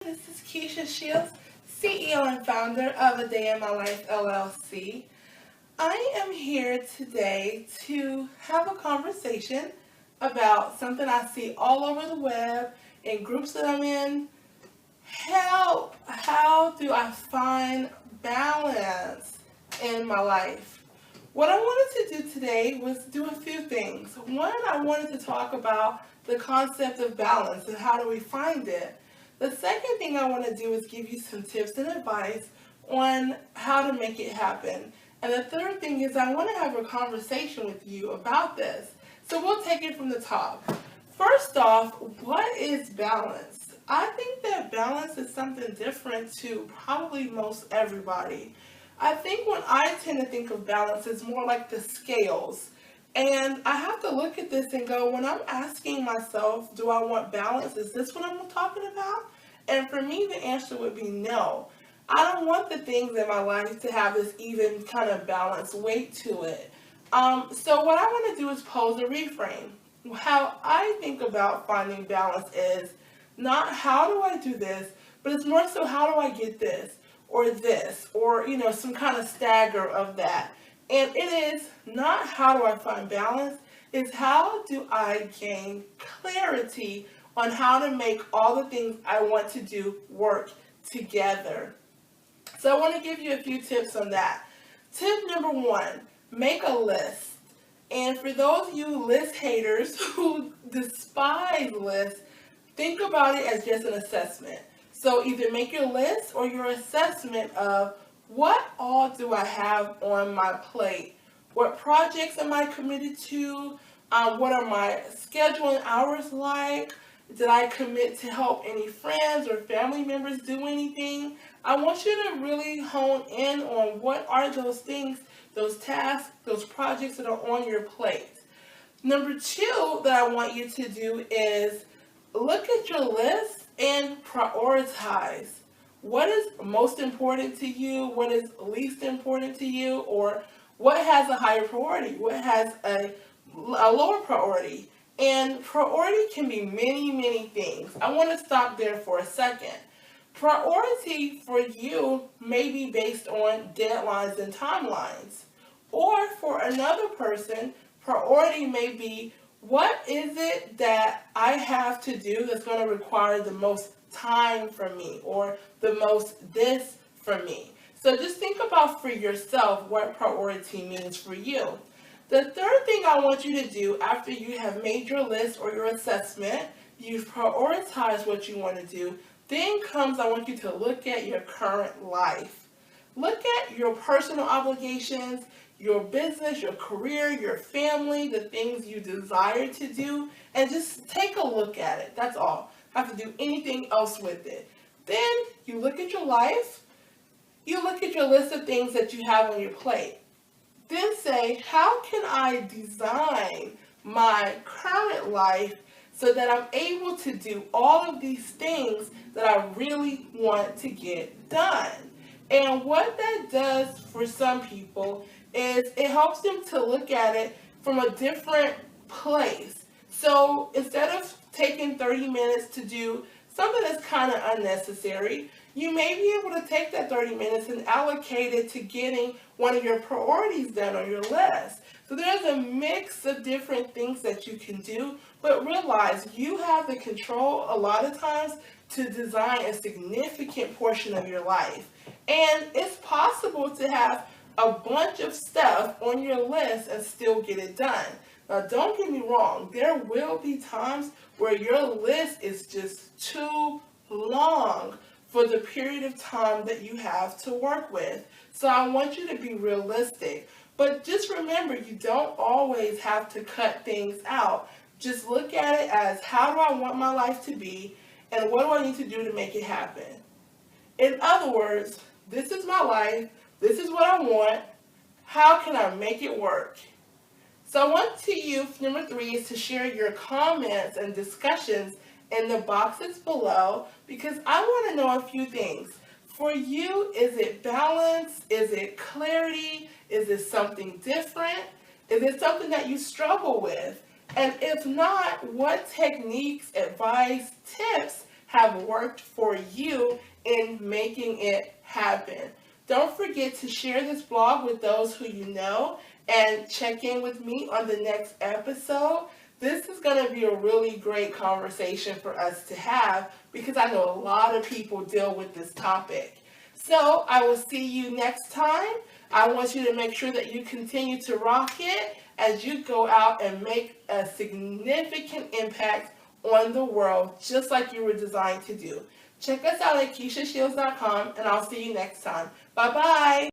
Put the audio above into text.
This is Keisha Shields, CEO and founder of A Day in My Life LLC. I am here today to have a conversation about something I see all over the web in groups that I'm in. How do I find balance in my life? What I wanted to do today was do a few things. One, I wanted to talk about the concept of balance and how do we find it. The second thing I want to do is give you some tips and advice on how to make it happen. And the third thing is I want to have a conversation with you about this. So we'll take it from the top. First off, what is balance? I think that balance is something different to probably most everybody. I think when I tend to think of balance, it's more like the scales. And I have to look at this and go, when I'm asking myself, do I want balance? Is this what I'm talking about? And for me, the answer would be no. I don't want the things in my life to have this even kind of balanced weight to it. So what I want to do is pose a reframe. How I think about finding balance is not how do I do this, but it's more so how do I get this or some kind of stagger of that. And it is not how do I find balance, it's how do I gain clarity on how to make all the things I want to do work together. So I want to give you a few tips on that. Tip number one, make a list. And for those of you list haters who despise lists, think about it as just an assessment. So either make your list or your assessment of what all do I have on my plate? What projects am I committed to? What are my scheduling hours like? Did I commit to help any friends or family members do anything? I want you to really hone in on what are those things, those tasks, those projects that are on your plate. Number two that I want you to do is look at your list and prioritize. What is most important to you? What is least important to you? Or what has a higher priority? What has a lower priority? And priority can be many, many things. I want to stop there for a second. Priority for you may be based on deadlines and timelines. Or for another person, priority may be what is it that I have to do that's going to require the most time from me or the most this from me. So just think about for yourself what priority means for you. The third thing I want you to do after you have made your list or your assessment, you've prioritized what you want to do, then comes I want you to look at your current life. Look at your personal obligations, your business, your career, your family, the things you desire to do, and just take a look at it. That's all. Have to do anything else with it. Then you look at your life, you look at your list of things that you have on your plate. Then say, how can I design my current life so that I'm able to do all of these things that I really want to get done? And what that does for some people is it helps them to look at it from a different place. So instead of taking 30 minutes to do something that's kind of unnecessary, you may be able to take that 30 minutes and allocate it to getting one of your priorities done on your list. So there's a mix of different things that you can do, but realize you have the control a lot of times to design a significant portion of your life. And it's possible to have a bunch of stuff on your list and still get it done. Now, don't get me wrong, there will be times where your list is just too long for the period of time that you have to work with. So I want you to be realistic. But just remember, you don't always have to cut things out. Just look at it as how do I want my life to be and what do I need to do to make it happen? In other words, this is my life, this is what I want, how can I make it work? So I want to you, number three, is to share your comments and discussions in the boxes below because I want to know a few things. For you, is it balance? Is it clarity? Is it something different? Is it something that you struggle with? And if not, what techniques, advice, tips have worked for you in making it happen. Don't forget to share this blog with those who you know and check in with me on the next episode. This is going to be a really great conversation for us to have because I know a lot of people deal with this topic. So I will see you next time. I want you to make sure that you continue to rock it as you go out and make a significant impact on the world, just like you were designed to do. Check us out at KeishaShields.com, and I'll see you next time. Bye-bye.